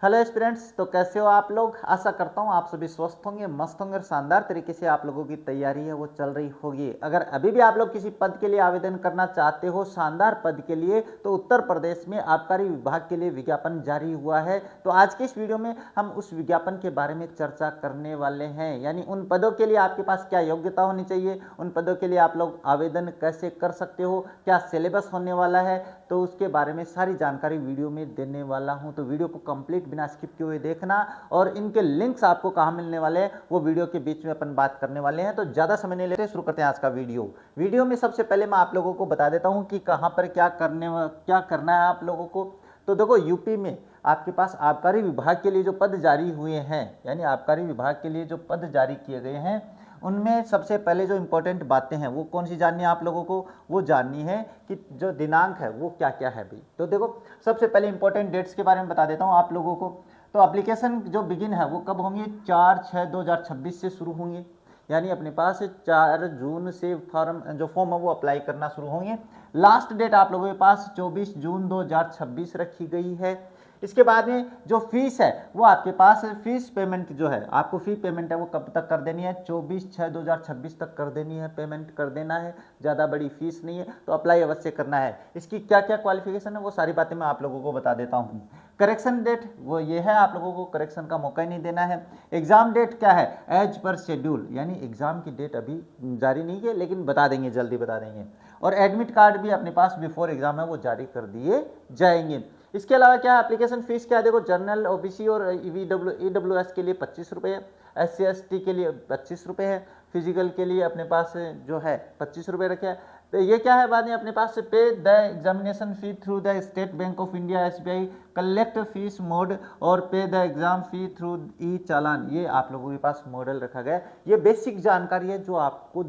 Hello aspirants, तो कैसे हो आप लोग। आशा करता हूँ आप सभी स्वस्थ होंगे, मस्त होंगे और शानदार तरीके से आप लोगों की तैयारी है वो चल रही होगी। अगर अभी भी आप लोग किसी पद के लिए आवेदन करना चाहते हो, शानदार पद के लिए, तो उत्तर प्रदेश में आबकारी विभाग के लिए विज्ञापन जारी हुआ है। तो आज के इस वीडियो में हम उस विज्ञापन के बारे में चर्चा करने वाले हैं, यानी उन पदों के लिए आपके पास क्या योग्यता होनी चाहिए, उन पदों के लिए आप लोग आवेदन कैसे कर सकते हो, क्या सिलेबस होने वाला है, तो उसके बारे में सारी जानकारी वीडियो में देने वाला हूं। तो वीडियो को कंप्लीट बिना स्किप किए हुए देखना, और इनके लिंक्स आपको कहां मिलने वाले हैं वो वीडियो के बीच में अपन बात करने वाले हैं। तो ज़्यादा समय नहीं लेते, शुरू करते हैं आज का वीडियो में सबसे पहले मैं आप लोगों को बता देता हूं कि कहां पर क्या करना है आप लोगों को। तो देखो, यूपी में आपके पास आबकारी विभाग के लिए जो पद जारी हुए हैं, यानी आबकारी विभाग के लिए जो पद जारी किए गए हैं, उनमें सबसे पहले जो इम्पोर्टेंट बातें हैं वो कौन सी जाननी है आप लोगों को, वो जाननी है कि जो दिनांक है वो क्या क्या है भाई। तो देखो, सबसे पहले इंपॉर्टेंट डेट्स के बारे में बता देता हूँ आप लोगों को। तो एप्लीकेशन जो बिगिन है वो कब होंगे, 4/6/2026 से शुरू होंगे, यानी अपने पास 4 जून से फॉर्म है वो अप्लाई करना शुरू होंगे। लास्ट डेट आप लोगों के पास 24 जून 2026 रखी गई है। इसके बाद में जो फीस है वो आपके पास, फीस पेमेंट जो है, आपको फी पेमेंट है वो कब तक कर देनी है, 24/6/2026 तक कर देनी है, पेमेंट कर देना है। ज़्यादा बड़ी फीस नहीं है, तो अप्लाई अवश्य करना है। इसकी क्या क्या क्वालिफिकेशन है वो सारी बातें मैं आप लोगों को बता देता हूँ। करेक्शन डेट वो ये है, आप लोगों को करेक्शन का मौका ही नहीं देना है। एग्जाम डेट क्या है, एज पर शेड्यूल, यानी एग्जाम की डेट अभी जारी नहीं है, लेकिन बता देंगे, जल्दी बता देंगे। और एडमिट कार्ड भी अपने पास बिफोर एग्जाम है वो जारी कर दिए जाएंगे। इसके अलावा क्या है, एप्लीकेशन फीस क्या है, देखो, जनरल ओबीसी और ईडब्ल्यूएस के लिए 25 रुपये है, SC ST के लिए 25 रुपये है, फिजिकल के लिए अपने पास जो है 25 रुपये रखे हैं। तो ये क्या है, बाद में अपने पास पे the examination fee through the state bank of India SBI, collect fees mode, और पे द एग्जाम फी थ्रू ई चालान, ये आप लोगों के पास मॉडल रखा गया है। ये बेसिक जानकारी है जो आपको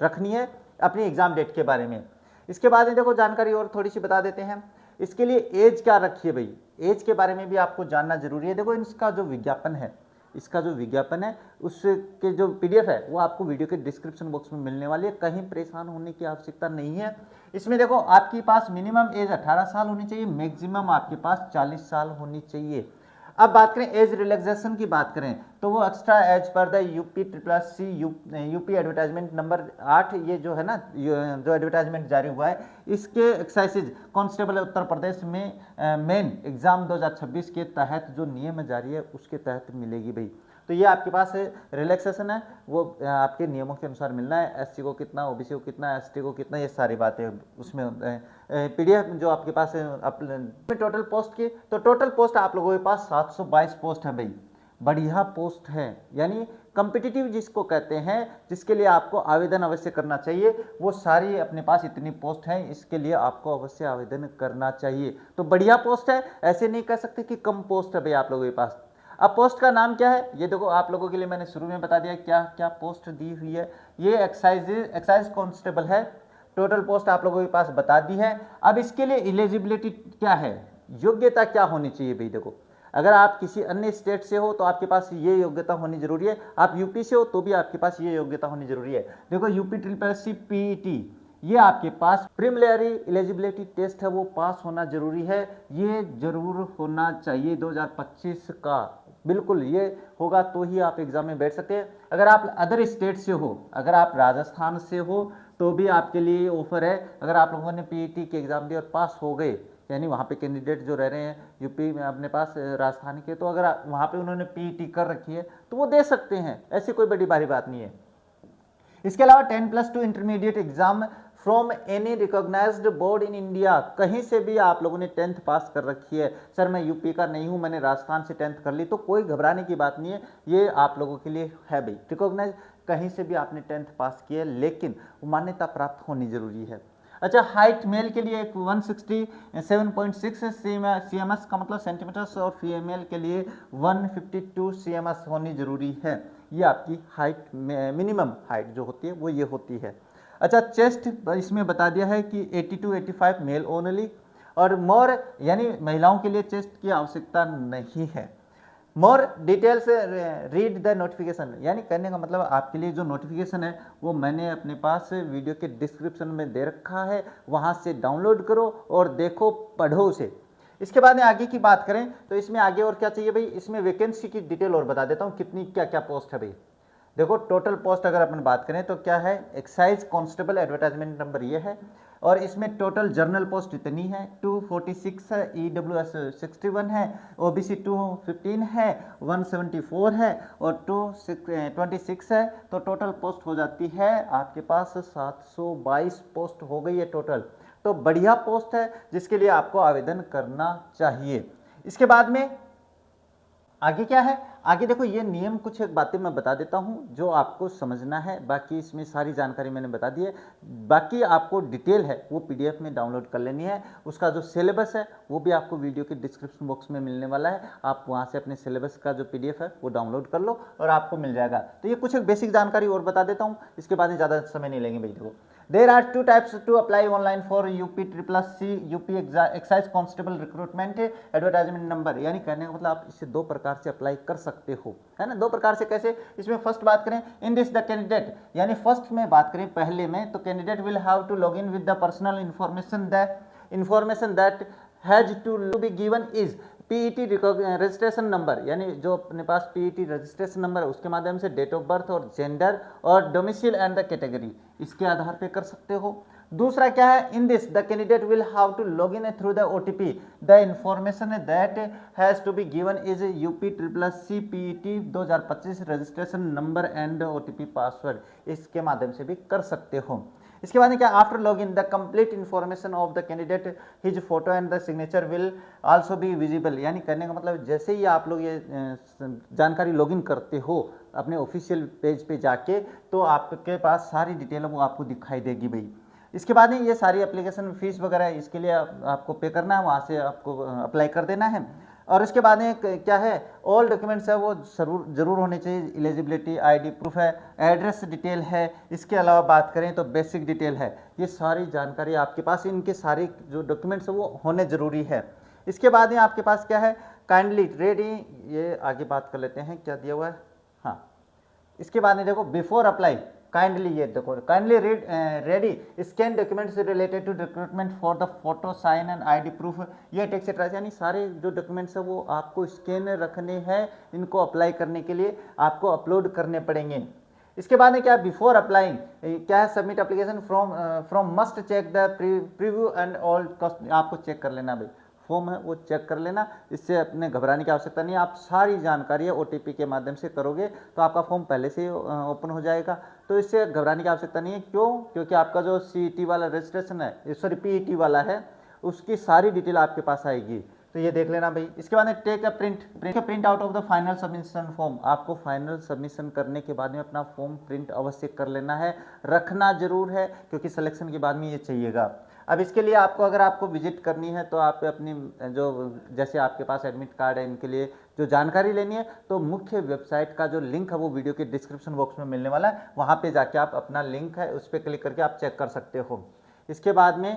रखनी है अपनी एग्जाम डेट के बारे में। इसके बाद में देखो, जानकारी और थोड़ी सी बता देते हैं। इसके लिए एज क्या रखी है भाई, एज के बारे में भी आपको जानना जरूरी है। देखो, इसका जो विज्ञापन है, उसके जो PDF है वो आपको वीडियो के डिस्क्रिप्शन बॉक्स में मिलने वाली है, कहीं परेशान होने की आवश्यकता नहीं है। इसमें देखो, आपके पास मिनिमम एज 18 साल होनी चाहिए, मैक्सिमम आपके पास 40 साल होनी चाहिए। अब बात करें एज रिलैक्सेशन की, बात करें तो वो एक्स्ट्रा एज पर the UPSSC UP advertisement number 8, ये जो है ना, जो एडवर्टाइजमेंट जारी हुआ है, इसके एक्साइज कांस्टेबल उत्तर प्रदेश में मेन एग्जाम 2026 के तहत जो नियम जारी है उसके तहत मिलेगी भाई। तो ये आपके पास रिलैक्सेशन है, वो आपके नियमों के अनुसार मिलना है। SC को कितना, OBC को कितना, ST को कितना, ये सारी बातें उसमें PDF जो आपके पास है। टोटल पोस्ट की, तो टोटल पोस्ट आप लोगों के पास 722 पोस्ट है भाई, बढ़िया पोस्ट है, यानी कम्पिटिटिव जिसको कहते हैं, जिसके लिए आपको आवेदन अवश्य करना चाहिए, वो सारी अपने पास इतनी पोस्ट हैं, इसके लिए आपको अवश्य आवेदन करना चाहिए। तो बढ़िया पोस्ट है, ऐसे नहीं कह सकते कि कम पोस्ट है भाई आप लोगों के पास। अब पोस्ट का नाम क्या है, ये देखो, आप लोगों के लिए मैंने शुरू में बता दिया क्या क्या पोस्ट दी हुई है। ये एक्साइज कांस्टेबल है, टोटल पोस्ट आप लोगों के पास बता दी है। अब इसके लिए एलिजिबिलिटी क्या है, योग्यता क्या होनी चाहिए भाई। देखो, अगर आप किसी अन्य स्टेट से हो तो आपके पास ये योग्यता होनी जरूरी है, आप यूपी से हो तो भी आपके पास ये योग्यता होनी जरूरी है। देखो, UPSSC PET, ये आपके पास प्रीलिमिनरी एलिजिबिलिटी टेस्ट है वो पास होना जरूरी है, ये जरूर होना चाहिए 2025 का, बिल्कुल ये होगा तो ही आप एग्जाम में बैठ सकते हैं। अगर आप अदर स्टेट से हो, अगर आप राजस्थान से हो तो भी आपके लिए ऑफर है। अगर आप लोगों ने PET के एग्जाम दिए और पास हो गए, यानी वहाँ पे कैंडिडेट जो रह रहे हैं यूपी में अपने पास राजस्थान के, तो अगर वहाँ पे उन्होंने PET कर रखी है तो वो दे सकते हैं, ऐसी कोई बड़ी भारी बात नहीं है। इसके अलावा 10+2 intermediate exam from any recognised board in India, कहीं से भी आप लोगों ने 10th पास कर रखी है, सर मैं यूपी का नहीं हूँ, मैंने राजस्थान से 10th कर ली, तो कोई घबराने की बात नहीं है, ये आप लोगों के लिए है भाई। रिकॉग्नाइज कहीं से भी आपने 10th पास किया, लेकिन मान्यता प्राप्त होनी जरूरी है। अच्छा, हाइट मेल के लिए 167.6 CMS का मतलब सेंटीमीटर्स, और फीमेल के लिए 152 CMS होनी जरूरी है। ये आपकी हाइट, मिनिमम हाइट जो होती है वो ये होती है। अच्छा, चेस्ट इसमें बता दिया है कि 80 to 85 मेल ओनली, और मोर यानी महिलाओं के लिए चेस्ट की आवश्यकता नहीं है। More details read the notification, यानी कहने का मतलब आपके लिए जो नोटिफिकेशन है वो मैंने अपने पास वीडियो के डिस्क्रिप्शन में दे रखा है, वहाँ से डाउनलोड करो और देखो, पढ़ो उसे। इसके बाद में आगे की बात करें तो इसमें आगे और क्या चाहिए भाई, इसमें वैकेंसी की डिटेल और बता देता हूँ कितनी क्या क्या पोस्ट है भाई। देखो टोटल पोस्ट अगर अपन बात करें तो क्या है, एक्साइज कांस्टेबल एडवर्टाइजमेंट नंबर ये है, और इसमें टोटल जर्नल पोस्ट इतनी है 246 है, EWS 61 है, OBC 215 है, 174 है और 226 है, तो टोटल पोस्ट हो जाती है आपके पास 722 पोस्ट हो गई है टोटल। तो बढ़िया पोस्ट है जिसके लिए आपको आवेदन करना चाहिए। इसके बाद में आगे क्या है, आगे देखो ये नियम कुछ एक बातें मैं बता देता हूँ जो आपको समझना है, बाकी इसमें सारी जानकारी मैंने बता दी है, बाकी आपको डिटेल है वो PDF में डाउनलोड कर लेनी है। उसका जो सिलेबस है वो भी आपको वीडियो के डिस्क्रिप्शन बॉक्स में मिलने वाला है, आप वहाँ से अपने सिलेबस का जो PDF है वो डाउनलोड कर लो और आपको मिल जाएगा। तो ये कुछ एक बेसिक जानकारी और बता देता हूँ, इसके बाद में ज़्यादा समय नहीं लेंगे भाई। देखो there are 2 types to apply online for UPSSC UP excise constable recruitment advertisement number, यानी कहने का मतलब आप इससे 2 प्रकार से अप्लाई कर सकते हो, है ना। 2 प्रकार से कैसे, इसमें फर्स्ट बात करें इन दिस द कैंडिडेट, यानी फर्स्ट में बात करें पहले में, तो candidate will have to log in with the personal information that has to be given is PET registration number, यानी जो अपने पास PET रजिस्ट्रेशन नंबर है उसके माध्यम से डेट ऑफ बर्थ और जेंडर और डोमिसाइल एंड द कैटेगरी, इसके आधार पे कर सकते हो। दूसरा क्या है, in this the candidate will have to log in through the OTP the information that has to be given is UPSSC PET 2025 registration number and OTP password, इसके माध्यम से भी कर सकते हो। इसके बाद क्या, after log in the complete information of the candidate his photo and the signature will also be visible, यानी कहने का मतलब जैसे ही आप लोग ये जानकारी लॉगिन करते हो अपने ऑफिशियल पेज पे जाके, तो आपके पास सारी डिटेल वो आपको दिखाई देगी भाई। इसके बाद ये सारी एप्लीकेशन फीस वगैरह इसके लिए आपको पे करना है, वहाँ से आपको अप्लाई कर देना है। और इसके बाद क्या है, ऑल डॉक्यूमेंट्स है वो जरूर होने चाहिए, एलिजिबिलिटी, ID प्रूफ है, एड्रेस डिटेल है, इसके अलावा बात करें तो बेसिक डिटेल है, ये सारी जानकारी आपके पास, इनके सारे जो डॉक्यूमेंट्स है वो होने ज़रूरी है। इसके बाद में आपके पास क्या है, काइंडली रेडी, ये आगे बात कर लेते हैं क्या दिया हुआ है, हाँ। इसके बाद में देखो बिफोर अप्लाई काइंडली, ये देखो kindly ready scan documents related to recruitment for the photo sign and ID proof, ये एक्सेट्रा, यानी सारे जो डॉक्यूमेंट्स है वो आपको स्कैन रखने हैं, इनको अप्लाई करने के लिए आपको अपलोड करने पड़ेंगे। इसके बाद में क्या, बिफोर अप्लाइंग क्या है, submit application from must check the preview and all cost, आपको चेक कर लेना भाई, फॉर्म है वो चेक कर लेना, इससे अपने घबराने की आवश्यकता नहीं है। आप सारी जानकारी है OTP के माध्यम से करोगे तो आपका फॉर्म पहले से ओपन हो जाएगा, तो इससे घबराने की आवश्यकता नहीं है। क्यों, क्योंकि आपका जो CET वाला रजिस्ट्रेशन है, सॉरी PET वाला है, उसकी सारी डिटेल आपके पास आएगी, तो ये देख लेना भाई। इसके बाद में take a print out of the final submission form, आपको फाइनल सबमिशन करने के बाद में अपना फॉर्म प्रिंट अवश्य कर लेना है, रखना जरूर है, क्योंकि सिलेक्शन के बाद में ये चाहिएगा। अब इसके लिए आपको अगर आपको विजिट करनी है तो आप अपनी जो जैसे आपके पास एडमिट कार्ड है, इनके लिए जो जानकारी लेनी है, तो मुख्य वेबसाइट का जो लिंक है वो वीडियो के डिस्क्रिप्शन बॉक्स में मिलने वाला है, वहाँ पे जाके आप अपना लिंक है उस पर क्लिक करके आप चेक कर सकते हो। इसके बाद में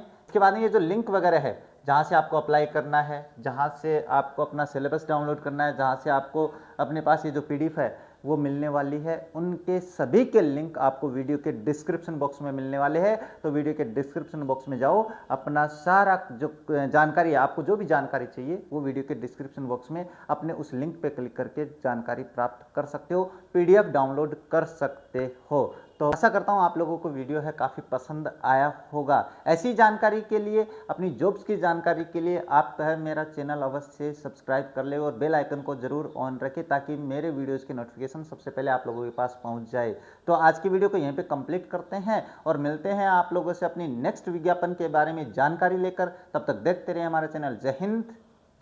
ये जो लिंक वगैरह है जहाँ से आपको अप्लाई करना है, जहाँ से आपको अपना सिलेबस डाउनलोड करना है, जहाँ से आपको अपने पास ये जो PDF है वो मिलने वाली है, उनके सभी के लिंक आपको वीडियो के डिस्क्रिप्शन बॉक्स में मिलने वाले हैं। तो वीडियो के डिस्क्रिप्शन बॉक्स में जाओ, अपना सारा जो जानकारी है, आपको जो भी जानकारी चाहिए वो वीडियो के डिस्क्रिप्शन बॉक्स में अपने उस लिंक पे क्लिक करके जानकारी प्राप्त कर सकते हो, PDF डाउनलोड कर सकते हो। तो आशा करता हूँ आप लोगों को वीडियो है काफ़ी पसंद आया होगा। ऐसी जानकारी के लिए, अपनी जॉब्स की जानकारी के लिए आप है मेरा चैनल अवश्य सब्सक्राइब कर ले और बेल आइकन को जरूर ऑन रखें, ताकि मेरे वीडियोस की नोटिफिकेशन सबसे पहले आप लोगों के पास पहुंच जाए। तो आज की वीडियो को यहीं पे कंप्लीट करते हैं और मिलते हैं आप लोगों से अपनी नेक्स्ट विज्ञापन के बारे में जानकारी लेकर। तब तक देखते रहिए हमारा चैनल। जय हिंद,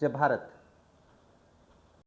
जय भारत।